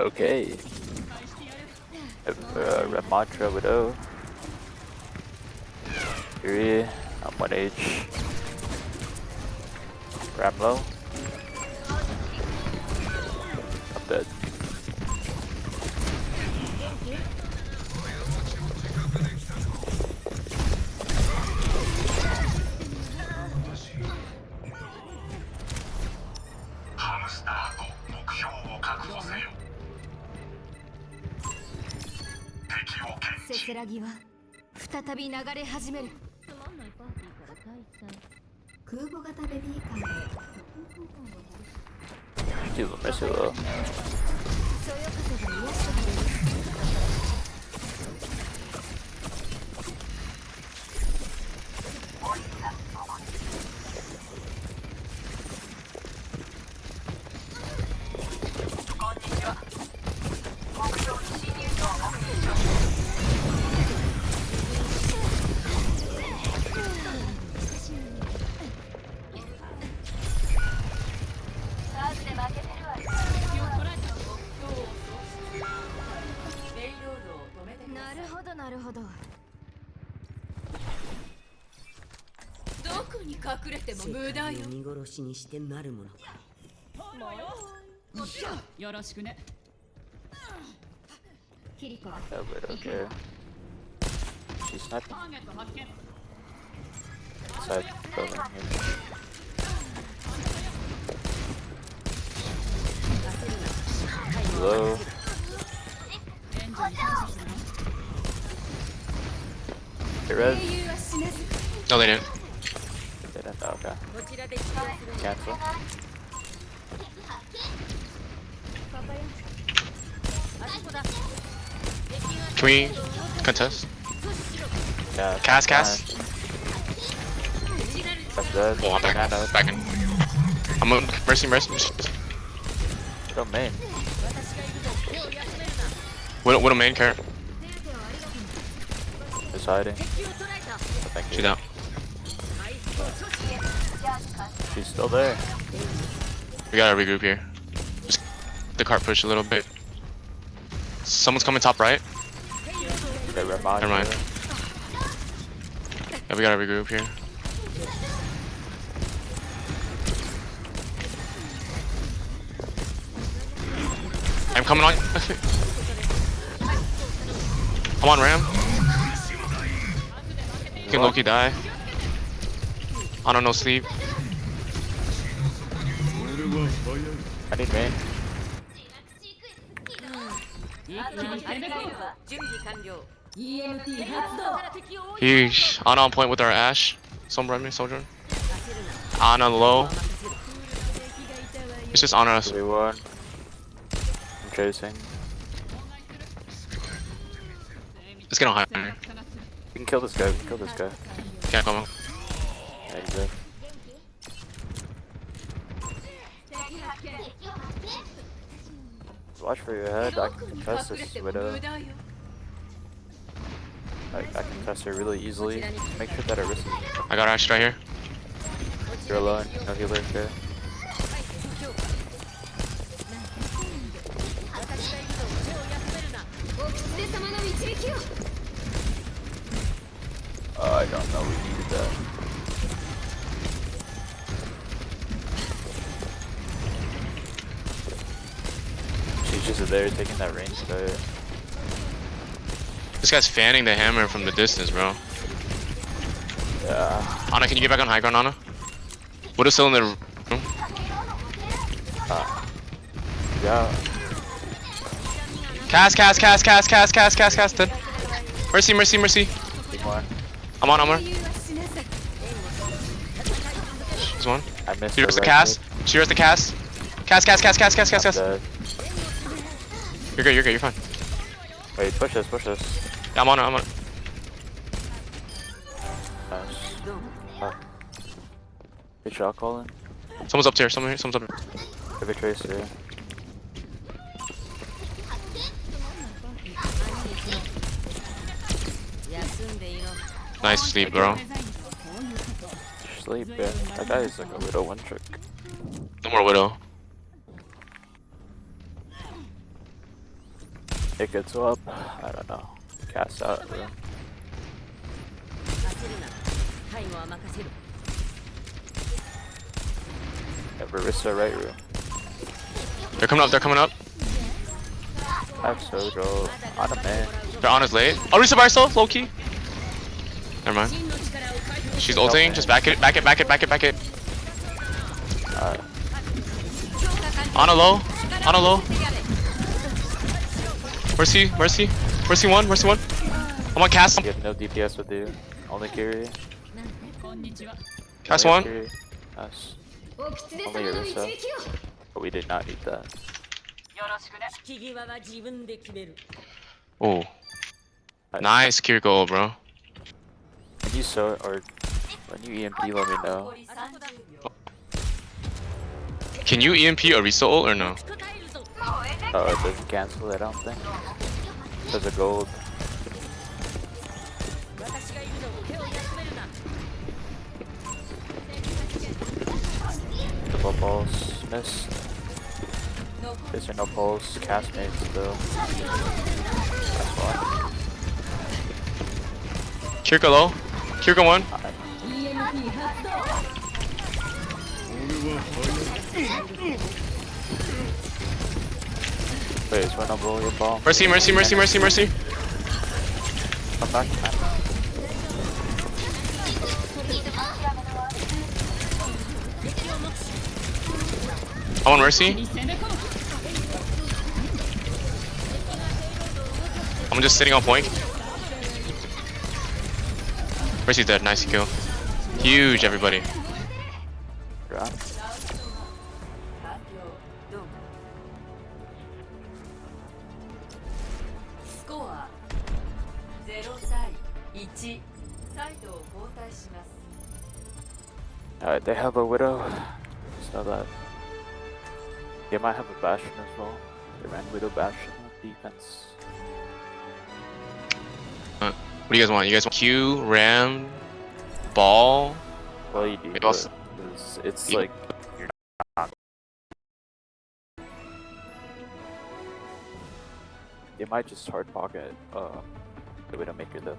Okay. Red Mantra Widow. Yuri, I'm 1H. Ram low. I'm dead. She's a missile though. Kiriko. Yeah, but okay. She's sniping. Side building here. Low. Get red. No, they didn't. They didn't. Oh, okay. Cancel. Can we contest? Yeah. Cast. That's dead. Oh, I'm back in. I'm on mercy. Go main. Widow main care. Just hiding. She's down. She's still there. We gotta regroup here. Just the cart push a little bit. Someone's coming top right. Okay, Never mind. Yeah, we gotta regroup here. I'm coming on. I'm on Ram. You can Loki die. I don't know sleep. I need main. Yeesh. Ana on point with our Ash. Sombra me, Soldier. Ana low. It's just Ana us. 3-1. I'm chasing. Let's get on high. We can kill this guy. Can't come on. Yeah, he's dead. Watch for your head. I can contest this Widow. I can contest her really easily. Make sure that her wrist is. I got Ash right here. You're alone. No healer. Okay. I don't know. We needed that. She's just there taking that range cut. This guy's fanning the hammer from the distance, bro. Yeah. Ana, can you get back on high ground, Ana? Widow's still in the room. Yeah. Cast. Dead. Mercy. Big one. I'm on. There's one. I missed She her does the right cast. She does the cast. Cast. Dead. You're good. You're fine. Wait, push us. Yeah, I'm on it. Nice. Good shot, Colin. Someone's up there. Someone's up there. Give a tracer. Nice sleep, bro. Sleep, yeah. That guy is like a Widow one trick. No more Widow. It gets up. I don't know. Cast out, bro. Yeah, Barista right room. They're coming up. They're coming up. I have Sojo on a man. They're on his late. Oh, Risa by herself, low key. Never mind. She's ulting. Just back it. Back it. Back it. Back it. Back it. On a low. On a low. Mercy. Mercy. Mercy one. Mercy one. I'm on cast. You have no DPS with you. Only Kiri. Cast Only one. Kiri. Nice. Only Arisa. But we did not need that. Oh. Nice kiriko, bro. When you so or when you EMP, let me know. Can you EMP a Risa ult or no? Oh, it doesn't cancel it, I don't think. There's a gold. Triple pulse. Miss. Is there no pulse? Cast made still. That's why. Kiriko low. Kiriko one. Wait, is one on your ball? Mercy, mercy, mercy, mercy, mercy. Come back, man. I want mercy. I'm just sitting on point. Mercy's dead. Nice kill. Huge, everybody. Right. Alright, they have a Widow. Just know that. They might have a Bastion as well. They ran Widow Bastion on defense. What do you guys want? You guys want Q, Ram, Ball? Well, you do, Maybe but also- it's You- like you're not. They might just hard pocket the Widowmaker though.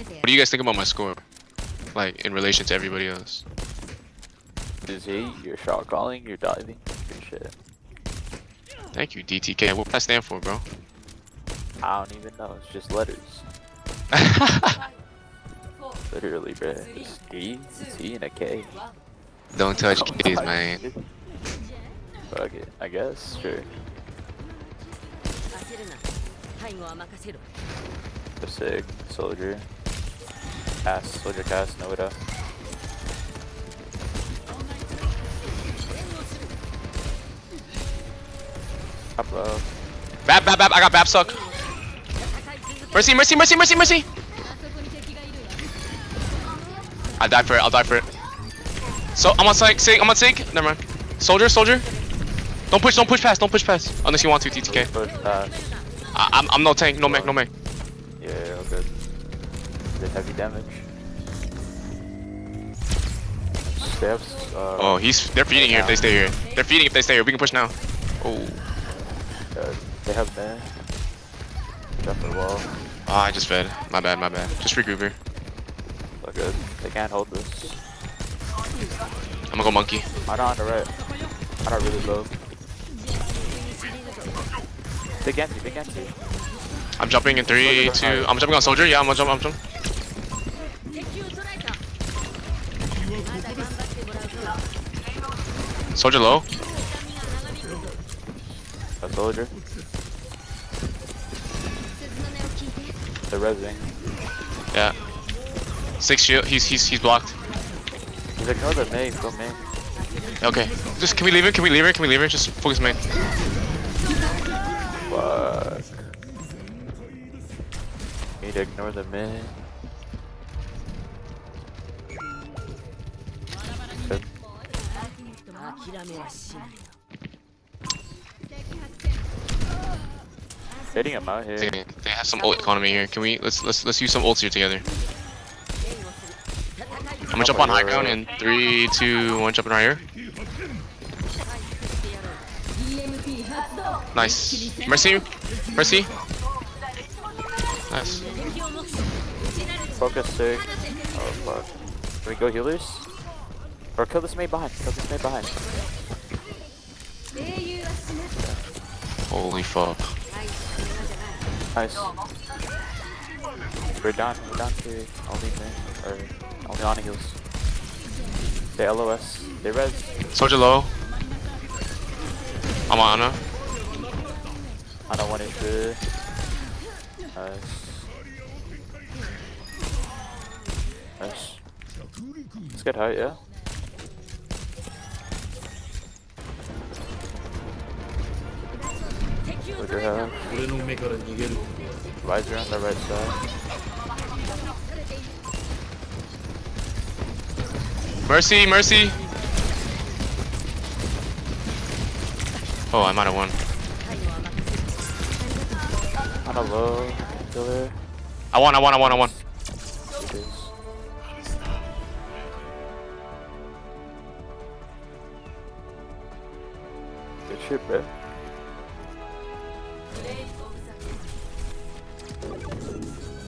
What do you guys think about my score? Like, in relation to everybody else? Is he? You're shot calling, you're diving, good shit. Thank you, DTK. What does that stand for, bro? I don't even know, it's just letters. Literally, bro. It's D, T, and a K. Don't touch K's, man. Fuck it, I guess, sure. The Sig, Soldier. Cast, Soldier cast, Noda. Up low. Bap, bap, bap. I got bap suck. Mercy, mercy, mercy, mercy, mercy. I die for it. I'll die for it. So I'm on Sig. I'm on Sig. Never mind. Soldier, soldier. Don't push past. Don't push past. Unless you want to, TTK. Push past. I'm no tank. No mech. No mech. Yeah, all good. Did heavy damage. Steps. Oh, they're feeding here if they stay here. They're feeding if they stay here. We can push now. Oh. They have man. Jump the wall. Ah, I just fed. My bad. My bad. Just regroup here. Look good. They can't hold this. I'm gonna go monkey. Ana on the right. Ana really low. Big empty, big empty. I'm jumping in 3, 2. I'm jumping on soldier. Yeah, I'm gonna jump. Soldier low. A soldier. They're resing. Yeah. 6 shield. He's blocked. He's like, no, they're main, go main. Okay. Just can we leave it? Can we leave it? Can we leave it? Just focus main. Fuck. me to ignore the mid. Good. Fading him out here. They have some ult economy here. Can we let's use some ults here together. I'm gonna jump on high ground in 3, 2, 1, jumping right here. Nice. Mercy. Mercy. Nice. Focus sick. Oh fuck. Can we go healers? Or kill this mate behind. Kill this mate behind. Holy fuck. Nice. We're down to only mid. Or only on heals. They LOS. They res. Soldier low. I'm on Ana. I don't want it to. Nice. Nice. Let's get high, yeah? What do you have? Visor on the right side. Mercy, mercy. Oh, I might have won. On a low killer. I won. It is. Good shit, bro.